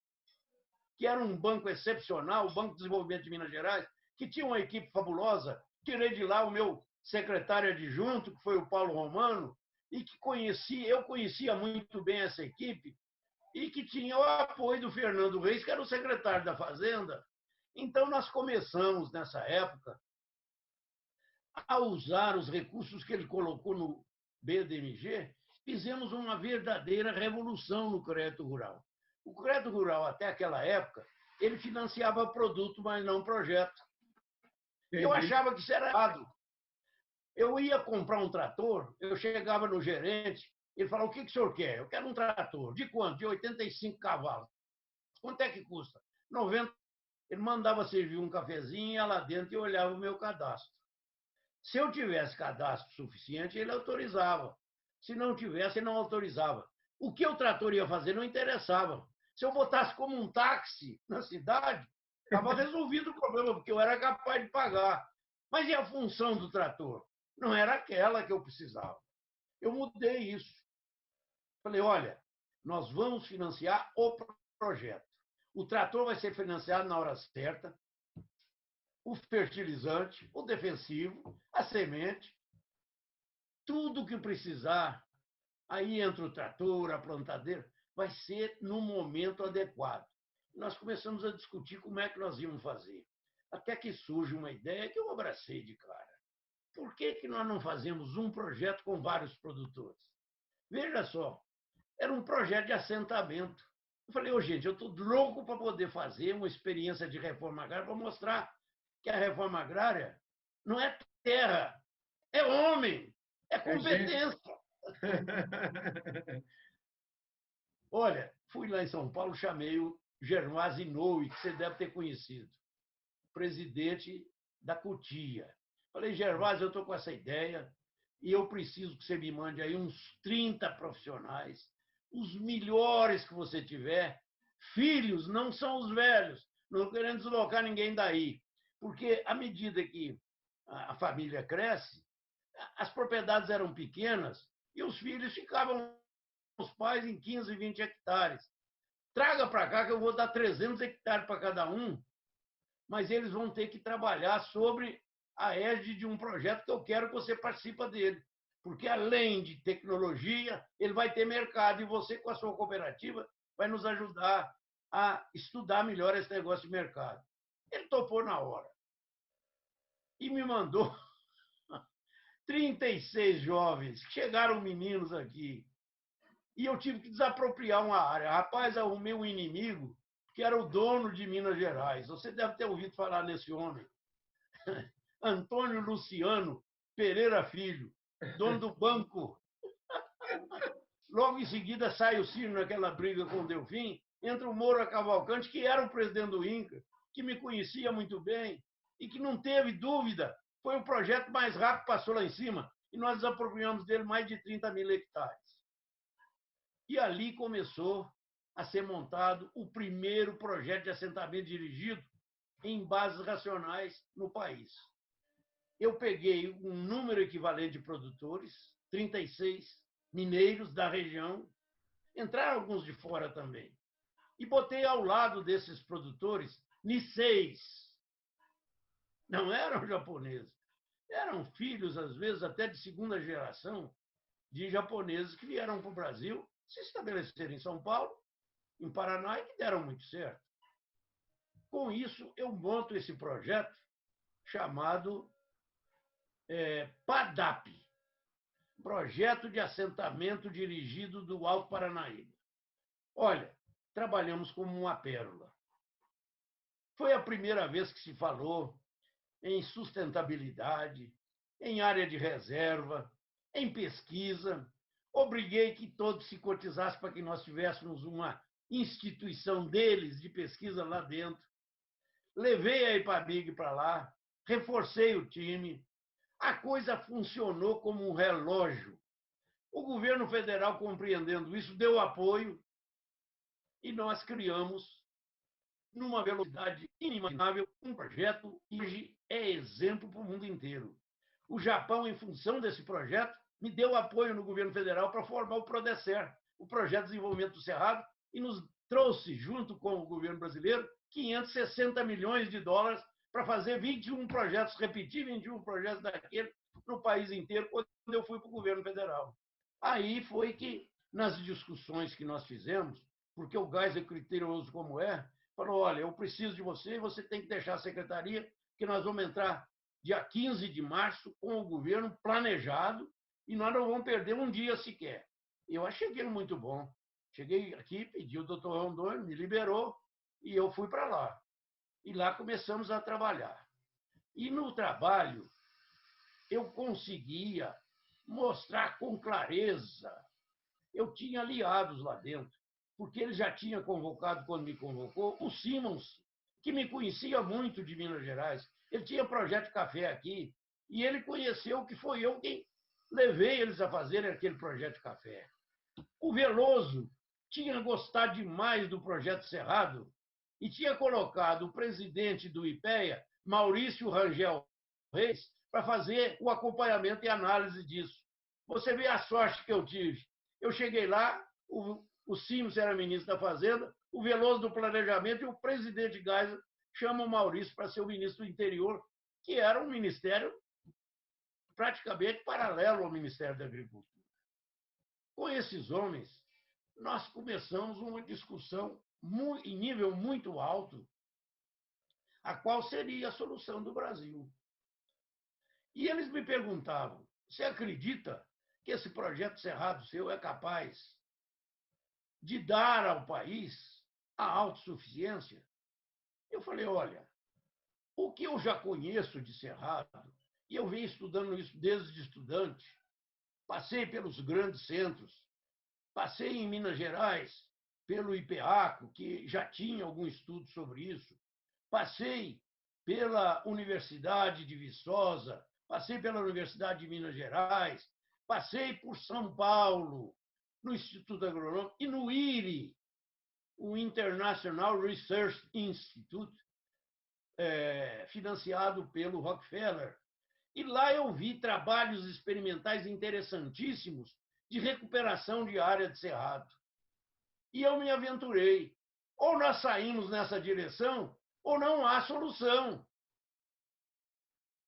que era um banco excepcional, o Banco de Desenvolvimento de Minas Gerais, que tinha uma equipe fabulosa. Tirei de lá o meu secretário adjunto, que foi o Paulo Romano, e que eu conhecia muito bem essa equipe, e que tinha o apoio do Fernando Reis, que era o secretário da Fazenda. Então, nós começamos, nessa época, a usar os recursos que ele colocou no BDMG, fizemos uma verdadeira revolução no crédito rural. O crédito rural, até aquela época, ele financiava produto, mas não projeto. Entendi. Eu achava que isso era errado. Eu ia comprar um trator, eu chegava no gerente, ele falava: o que o senhor quer? Eu quero um trator. De quanto? De 85 cavalos. Quanto é que custa? 90. Ele mandava servir um cafezinho, ia lá dentro e olhava o meu cadastro. Se eu tivesse cadastro suficiente, ele autorizava. Se não tivesse, ele não autorizava. O que o trator ia fazer não interessava. Se eu botasse como um táxi na cidade, estava resolvido o problema, porque eu era capaz de pagar. Mas e a função do trator? Não era aquela que eu precisava. Eu mudei isso. Falei: olha, nós vamos financiar o projeto. O trator vai ser financiado na hora certa, o fertilizante, o defensivo, a semente, tudo que precisar. Aí entra o trator, a plantadeira, vai ser no momento adequado. Nós começamos a discutir como é que nós íamos fazer. Até que surge uma ideia que eu abracei de cara. Por que nós não fazemos um projeto com vários produtores? Veja só, era um projeto de assentamento. Eu falei: gente, eu estou louco para poder fazer uma experiência de reforma agrária para mostrar que a reforma agrária não é terra, é homem, é competência. Olha, fui lá em São Paulo, chamei o Gervásio Inoue, que você deve ter conhecido, presidente da Cotia. Falei: Gervásio, eu estou com essa ideia e eu preciso que você me mande aí uns 30 profissionais, os melhores que você tiver. Filhos, não são os velhos, não estou querendo deslocar ninguém daí, porque à medida que a família cresce, as propriedades eram pequenas e os filhos ficavam com os pais em 15, 20 hectares. Traga para cá que eu vou dar 300 hectares para cada um, mas eles vão ter que trabalhar sobre a égide de um projeto que eu quero que você participe dele. Porque, além de tecnologia, ele vai ter mercado e você, com a sua cooperativa, vai nos ajudar a estudar melhor esse negócio de mercado. Ele topou na hora e me mandou 36 jovens, chegaram meninos aqui, e eu tive que desapropriar uma área. Rapaz, arrumei um inimigo que era o dono de Minas Gerais. Você deve ter ouvido falar nesse homem. Antônio Luciano Pereira Filho, dono do banco. Logo em seguida sai o Ciro naquela briga com o Delfim, entra o Moura Cavalcante, que era o presidente do INCRA, que me conhecia muito bem e que não teve dúvida. Foi o projeto mais rápido que passou lá em cima e nós desapropriamos dele mais de 30 mil hectares. E ali começou a ser montado o primeiro projeto de assentamento dirigido em bases racionais no país. Eu peguei um número equivalente de produtores, 36 mineiros da região, entraram alguns de fora também, e botei ao lado desses produtores niseis. Não eram japoneses, eram filhos, às vezes, até de segunda geração de japoneses que vieram para o Brasil, se estabeleceram em São Paulo, em Paraná, e que deram muito certo. Com isso, eu monto esse projeto chamado PADAP, Projeto de Assentamento Dirigido do Alto Paranaíba. Olha, trabalhamos como uma pérola. Foi a primeira vez que se falou em sustentabilidade, em área de reserva, em pesquisa. obriguei que todos se cotizassem para que nós tivéssemos uma instituição deles de pesquisa lá dentro. Levei a IPABIG para lá, reforcei o time. A coisa funcionou como um relógio. O governo federal, compreendendo isso, deu apoio e nós criamos, numa velocidade inimaginável, um projeto que hoje é exemplo para o mundo inteiro. O Japão, em função desse projeto, me deu apoio no governo federal para formar o PRODECER, o Projeto de Desenvolvimento do Cerrado, e nos trouxe, junto com o governo brasileiro, 560 milhões de dólares para fazer 21 projetos, repetir 21 projetos daquele no país inteiro, quando eu fui para o governo federal. Aí foi que, nas discussões que nós fizemos, porque o Gás é criterioso como é, falou, olha, eu preciso de você, você tem que deixar a secretaria, que nós vamos entrar dia 15 de março com o governo planejado e nós não vamos perder um dia sequer. Eu achei aquilo muito bom. Cheguei aqui, pedi o doutor Rondônio, me liberou e eu fui para lá. E lá começamos a trabalhar. E no trabalho, eu conseguia mostrar com clareza. Eu tinha aliados lá dentro, porque ele já tinha convocado, quando me convocou, o Simons, que me conhecia muito de Minas Gerais. Ele tinha projeto de café aqui, e ele conheceu que foi eu quem levei eles a fazerem aquele projeto de café. O Veloso tinha gostado demais do projeto Cerrado e tinha colocado o presidente do IPEA, Maurício Rangel Reis, para fazer o acompanhamento e análise disso. Você vê a sorte que eu tive. Eu cheguei lá, o Simons era ministro da Fazenda, o Veloso do Planejamento e o presidente Geisel chama o Maurício para ser o ministro do Interior, que era um ministério praticamente paralelo ao Ministério da Agricultura. Com esses homens, nós começamos uma discussão em nível muito alto, a qual seria a solução do Brasil. E eles me perguntavam, você acredita que esse projeto Cerrado seu é capaz de dar ao país a autossuficiência? Eu falei, olha, o que eu já conheço de Cerrado, e eu venho estudando isso desde estudante, passei pelos grandes centros, passei em Minas Gerais pelo IPEACO, que já tinha algum estudo sobre isso, passei pela Universidade de Viçosa, passei pela Universidade de Minas Gerais, passei por São Paulo, no Instituto Agronômico e no IRI, o International Research Institute, financiado pelo Rockefeller. E lá eu vi trabalhos experimentais interessantíssimos de recuperação de área de cerrado. E eu me aventurei. Ou nós saímos nessa direção, ou não há solução.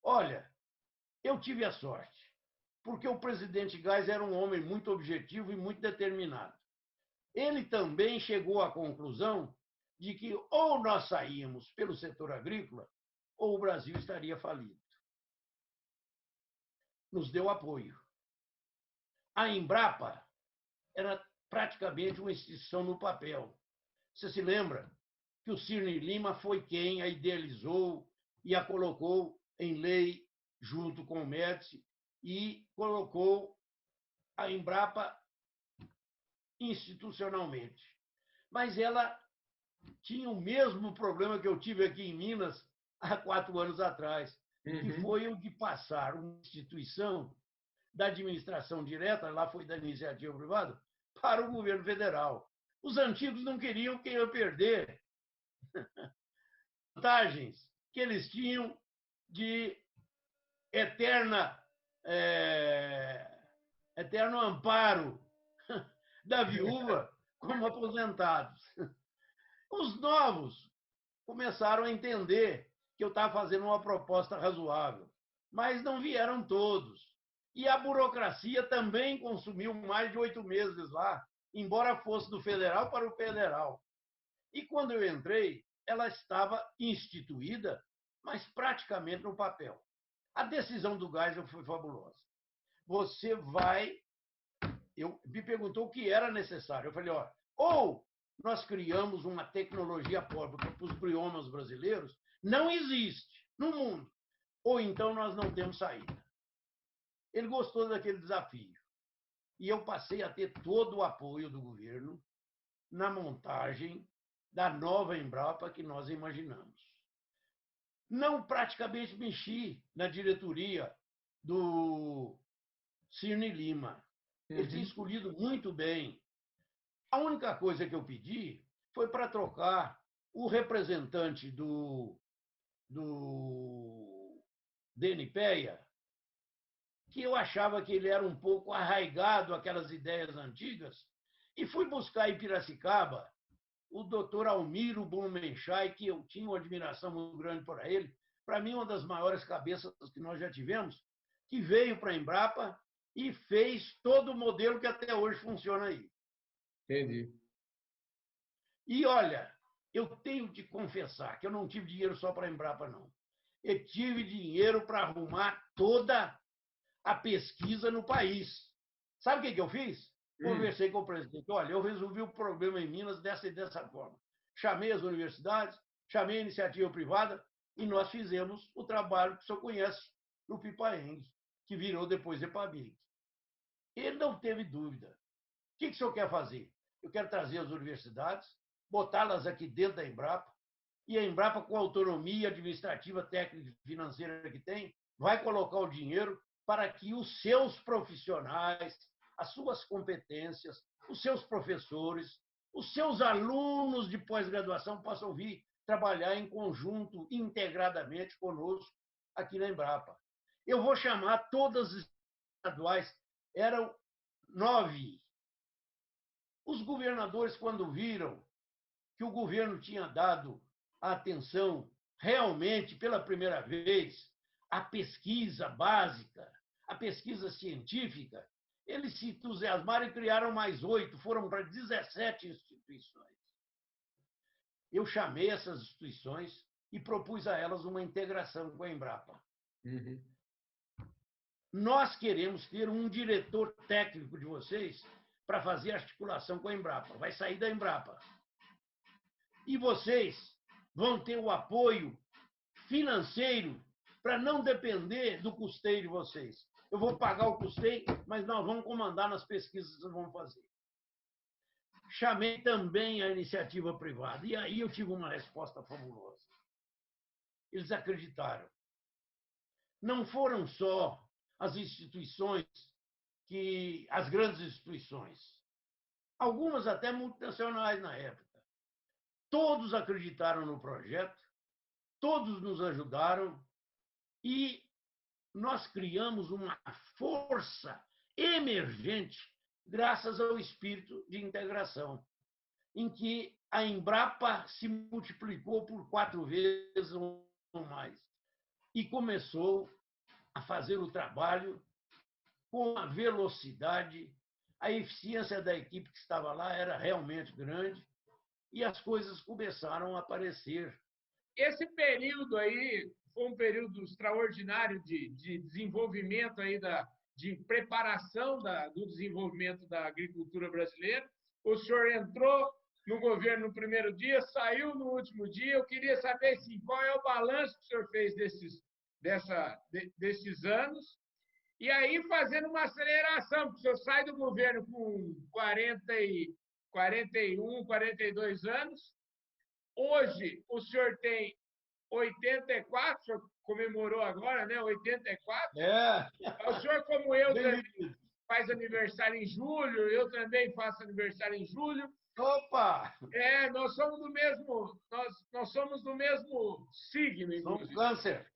Olha, eu tive a sorte, porque o presidente Geisel era um homem muito objetivo e muito determinado. Ele também chegou à conclusão de que ou nós saímos pelo setor agrícola, ou o Brasil estaria falido. Nos deu apoio. A Embrapa era praticamente uma instituição no papel. Você se lembra que o Cirne Lima foi quem a idealizou e a colocou em lei junto com o Médici e colocou a Embrapa institucionalmente. Mas ela tinha o mesmo problema que eu tive aqui em Minas há 4 anos atrás, que foi o de passar uma instituição da administração direta, lá foi da iniciativa privada, para o governo federal. Os antigos não queriam que eu perder vantagens que eles tinham de eterno amparo da viúva como aposentados. Os novos começaram a entender que eu estava fazendo uma proposta razoável, mas não vieram todos. E a burocracia também consumiu mais de 8 meses lá, embora fosse do federal para o federal. E quando eu entrei, ela estava instituída, mas praticamente no papel. A decisão do Geisel foi fabulosa. Você vai... me perguntou o que era necessário. Eu falei, ó, ou nós criamos uma tecnologia própria para os biomas brasileiros, não existe no mundo, ou então nós não temos saída. Ele gostou daquele desafio. e eu passei a ter todo o apoio do governo na montagem da nova Embrapa que nós imaginamos. Não praticamente mexi na diretoria do Cirne Lima. Ele tinha escolhido muito bem. A única coisa que eu pedi foi para trocar o representante do DNPEA, que eu achava que ele era um pouco arraigado àquelas ideias antigas, e fui buscar em Piracicaba o doutor Almiro Blumenschai, que eu tinha uma admiração muito grande por ele, para mim, uma das maiores cabeças que nós já tivemos, que veio para a Embrapa e fez todo o modelo que até hoje funciona aí. Entendi. E, olha, eu tenho de confessar que eu não tive dinheiro só para a Embrapa, não. Eu tive dinheiro para arrumar toda a pesquisa no país. Sabe o que eu fiz? Conversei com o presidente. Olha, eu resolvi o problema em Minas dessa e dessa forma. Chamei as universidades, chamei a iniciativa privada e nós fizemos o trabalho que o senhor conhece no Pipaeng, que virou depois Epabig. Ele não teve dúvida. O que o senhor quer fazer? Eu quero trazer as universidades, botá-las aqui dentro da Embrapa, e a Embrapa, com a autonomia administrativa, técnica e financeira que tem, vai colocar o dinheiro para que os seus profissionais, as suas competências, os seus professores, os seus alunos de pós-graduação possam vir trabalhar em conjunto, integradamente conosco aqui na Embrapa. Eu vou chamar todas as estaduais, eram 9. Os governadores, quando viram que o governo tinha dado atenção realmente, pela primeira vez, à pesquisa básica, à pesquisa científica, eles se entusiasmaram e criaram mais 8, foram para 17 instituições. Eu chamei essas instituições e propus a elas uma integração com a Embrapa. Nós queremos ter um diretor técnico de vocês para fazer articulação com a Embrapa. Vai sair da Embrapa. E vocês vão ter o apoio financeiro para não depender do custeio de vocês. Eu vou pagar o custeio, mas nós vamos comandar nas pesquisas que vocês vão fazer. Chamei também a iniciativa privada, e aí eu tive uma resposta fabulosa. Eles acreditaram. Não foram só as instituições, as grandes instituições, algumas até multinacionais na época. Todos acreditaram no projeto, todos nos ajudaram e nós criamos uma força emergente graças ao espírito de integração, em que a Embrapa se multiplicou por 4 vezes ou mais e começou a fazer o trabalho com a velocidade, a eficiência da equipe que estava lá era realmente grande e as coisas começaram a aparecer. Esse período aí foi um período extraordinário de desenvolvimento aí de preparação do desenvolvimento da agricultura brasileira. O senhor entrou no governo no primeiro dia, saiu no último dia. Eu queria saber assim, qual é o balanço que o senhor fez desses anos. E aí, fazendo uma aceleração, porque o senhor sai do governo com 41, 42 anos. Hoje, o senhor tem 84, o senhor comemorou agora, né? 84. É. O senhor, como eu, também faz aniversário em julho, eu também faço aniversário em julho. Opa! Nós somos do mesmo signo, inclusive. Somos câncer.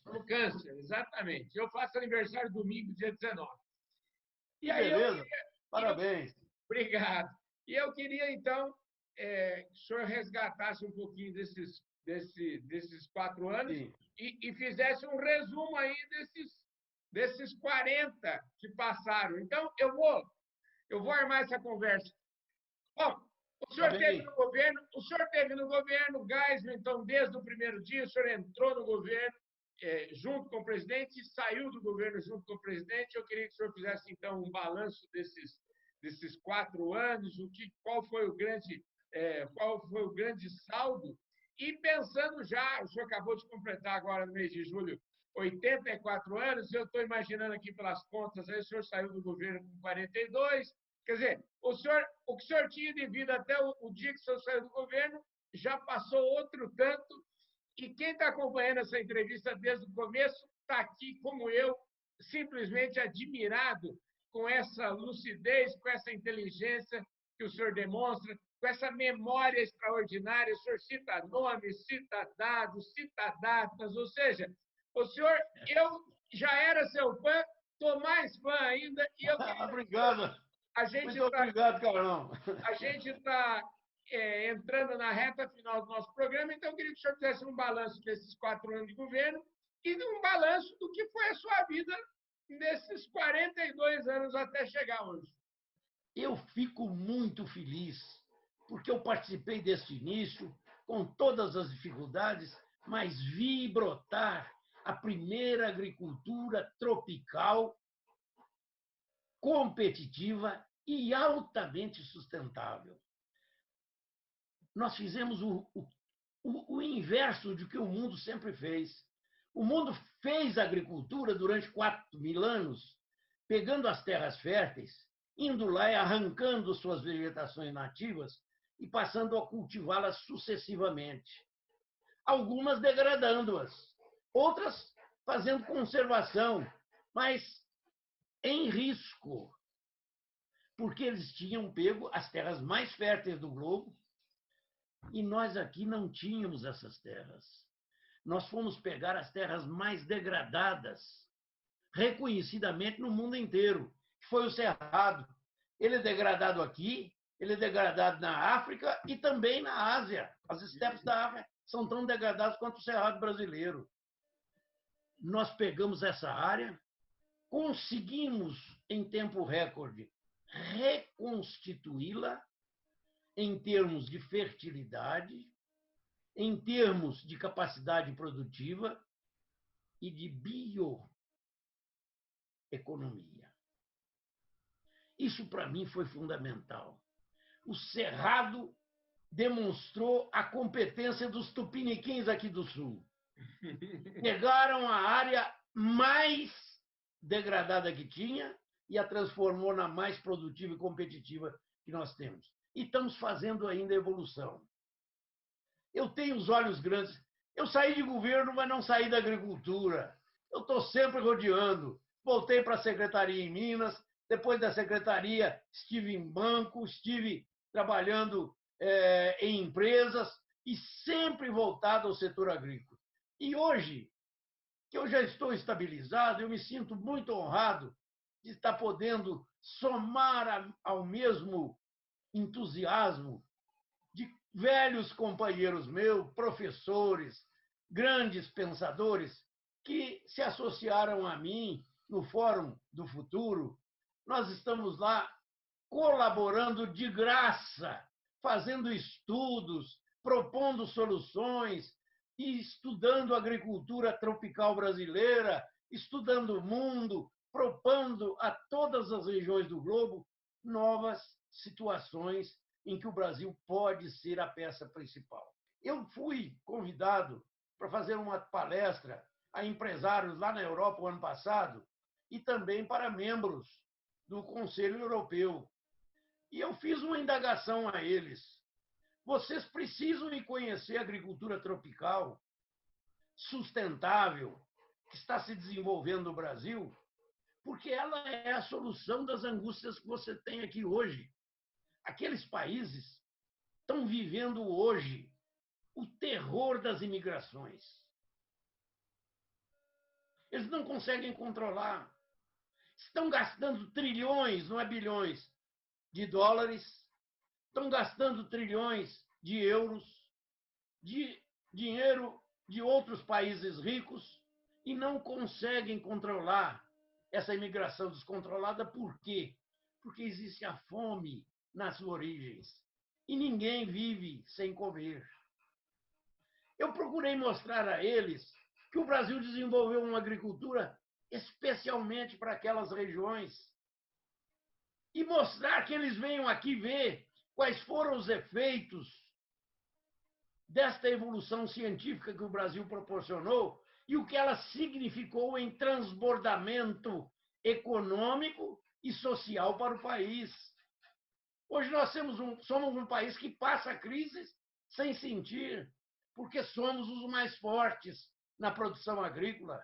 Somos câncer, exatamente. Eu faço aniversário domingo, dia 19. E aí, beleza. Parabéns. Obrigado. E eu queria, então, que o senhor resgatasse um pouquinho desses 4 anos e fizesse um resumo aí desses 40 que passaram. Então, eu vou armar essa conversa. Bom, o senhor teve no governo, Geisel, então, desde o primeiro dia, o senhor entrou no governo junto com o presidente e saiu do governo junto com o presidente. Eu queria que o senhor fizesse, então, um balanço desses 4 anos, qual foi o grande saldo. E pensando já, o senhor acabou de completar agora no mês de julho 84 anos, eu estou imaginando aqui pelas contas, aí o senhor saiu do governo com 42, quer dizer, o que o senhor tinha de vida até o dia que o senhor saiu do governo, já passou outro tanto, e quem está acompanhando essa entrevista desde o começo está aqui, como eu, simplesmente admirado com essa lucidez, com essa inteligência que o senhor demonstra, com essa memória extraordinária. O senhor cita nomes, cita dados, cita datas, ou seja, o senhor, eu já era seu fã, estou mais fã ainda, e eu queria... Obrigado. Muito obrigado, Carlão. A gente está entrando na reta final do nosso programa, então eu queria que o senhor fizesse um balanço desses 4 anos de governo e um balanço do que foi a sua vida nesses 42 anos até chegar hoje. Eu fico muito feliz, porque eu participei deste início, com todas as dificuldades, mas vi brotar a primeira agricultura tropical, competitiva e altamente sustentável. Nós fizemos o inverso de que o mundo sempre fez. O mundo fez agricultura durante 4.000 anos, pegando as terras férteis, indo lá e arrancando suas vegetações nativas e passando a cultivá-las sucessivamente. Algumas degradando-as, outras fazendo conservação, mas em risco, porque eles tinham pego as terras mais férteis do globo e nós aqui não tínhamos essas terras. Nós fomos pegar as terras mais degradadas, reconhecidamente no mundo inteiro, que foi o Cerrado. Ele é degradado aqui, ele é degradado na África e também na Ásia. As estepes da África são tão degradadas quanto o Cerrado brasileiro. Nós pegamos essa área, conseguimos, em tempo recorde, reconstituí-la em termos de fertilidade, em termos de capacidade produtiva e de bioeconomia. Isso, para mim, foi fundamental. O Cerrado demonstrou a competência dos tupiniquins aqui do Sul. Pegaram a área mais degradada que tinha e a transformou na mais produtiva e competitiva que nós temos. E estamos fazendo ainda evolução. Eu tenho os olhos grandes. Eu saí de governo, mas não saí da agricultura. Eu estou sempre rodeando. Voltei para a secretaria em Minas. Depois da secretaria, estive em banco, estive trabalhando em empresas e sempre voltado ao setor agrícola. E hoje, que eu já estou estabilizado, eu me sinto muito honrado de estar podendo somar ao mesmo entusiasmo de velhos companheiros meus, professores, grandes pensadores, que se associaram a mim no Fórum do Futuro. Nós estamos lá colaborando de graça, fazendo estudos, propondo soluções e estudando a agricultura tropical brasileira, estudando o mundo, propondo a todas as regiões do globo novas situações em que o Brasil pode ser a peça principal. Eu fui convidado para fazer uma palestra a empresários lá na Europa o ano passado e também para membros do Conselho Europeu. E eu fiz uma indagação a eles. Vocês precisam conhecer a agricultura tropical sustentável que está se desenvolvendo no Brasil, porque ela é a solução das angústias que você tem aqui hoje. Aqueles países estão vivendo hoje o terror das imigrações. Eles não conseguem controlar. Estão gastando trilhões, não é bilhões, de dólares, estão gastando trilhões de euros, de dinheiro de outros países ricos e não conseguem controlar essa imigração descontrolada. Por quê? Porque existe a fome nas origens e ninguém vive sem comer. Eu procurei mostrar a eles que o Brasil desenvolveu uma agricultura especialmente para aquelas regiões e mostrar que eles venham aqui ver quais foram os efeitos desta evolução científica que o Brasil proporcionou e o que ela significou em transbordamento econômico e social para o país. Hoje nós somos um país que passa crises sem sentir, porque somos os mais fortes na produção agrícola.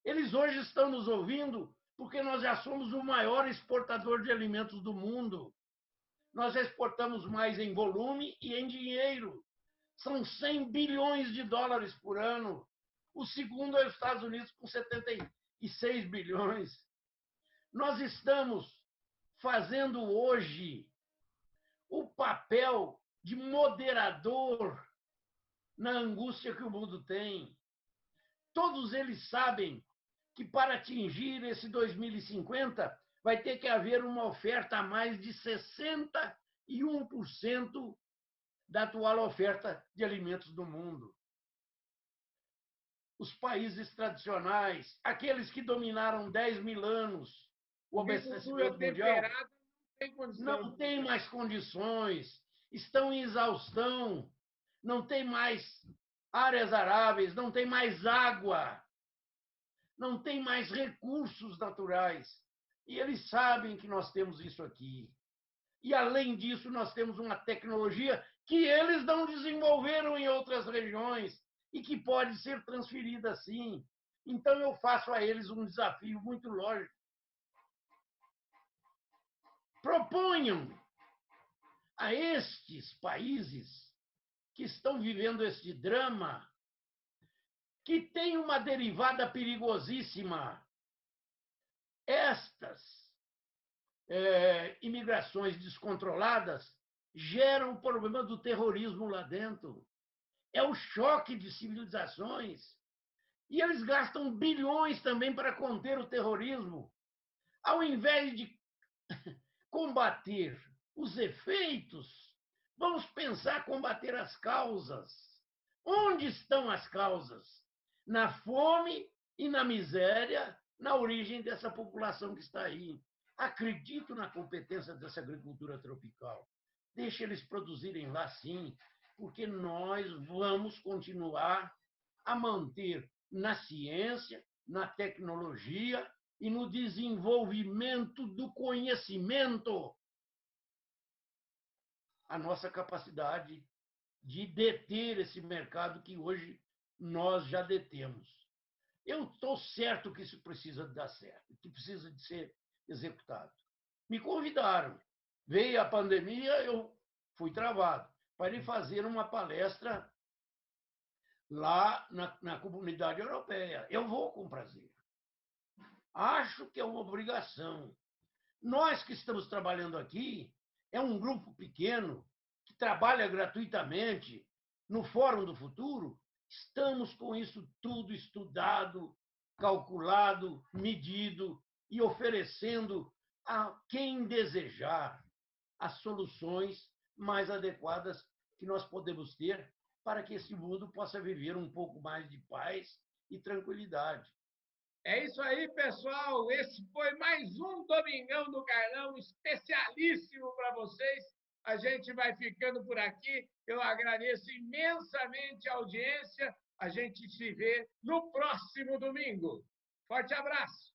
Eles hoje estão nos ouvindo porque nós já somos o maior exportador de alimentos do mundo. Nós exportamos mais em volume e em dinheiro. São 100 bilhões de dólares por ano. O segundo é os Estados Unidos, com 76 bilhões. Nós estamos fazendo hoje o papel de moderador na angústia que o mundo tem. Todos eles sabem que para atingir esse 2050 vai ter que haver uma oferta a mais de 61% da atual oferta de alimentos do mundo. Os países tradicionais, aqueles que dominaram 10 mil anos o abastecimento mundial, não têm mais condições, estão em exaustão, não tem mais áreas aráveis, não tem mais água, não tem mais recursos naturais. E eles sabem que nós temos isso aqui. E, além disso, nós temos uma tecnologia que eles não desenvolveram em outras regiões e que pode ser transferida sim. Então, eu faço a eles um desafio muito lógico. Proponham a estes países que estão vivendo este drama, que tem uma derivada perigosíssima. Estas imigrações descontroladas geram o problema do terrorismo lá dentro. É o choque de civilizações. E eles gastam bilhões também para conter o terrorismo. Ao invés de combater os efeitos, vamos pensar combater as causas. Onde estão as causas? Na fome e na miséria, na origem dessa população que está aí. Acredito na competência dessa agricultura tropical. Deixe eles produzirem lá sim, porque nós vamos continuar a manter na ciência, na tecnologia e no desenvolvimento do conhecimento a nossa capacidade de deter esse mercado que hoje nós já detemos. Eu estou certo que isso precisa dar certo, que precisa de ser executado. Me convidaram. Veio a pandemia, eu fui travado para ir fazer uma palestra lá na Comunidade Europeia. Eu vou com prazer. Acho que é uma obrigação. Nós que estamos trabalhando aqui, é um grupo pequeno que trabalha gratuitamente no Fórum do Futuro. Estamos com isso tudo estudado, calculado, medido e oferecendo a quem desejar as soluções mais adequadas que nós podemos ter para que esse mundo possa viver um pouco mais de paz e tranquilidade. É isso aí, pessoal. Esse foi mais um Domingão do Carlão, especialíssimo para vocês. A gente vai ficando por aqui. Eu agradeço imensamente a audiência. A gente se vê no próximo domingo. Forte abraço.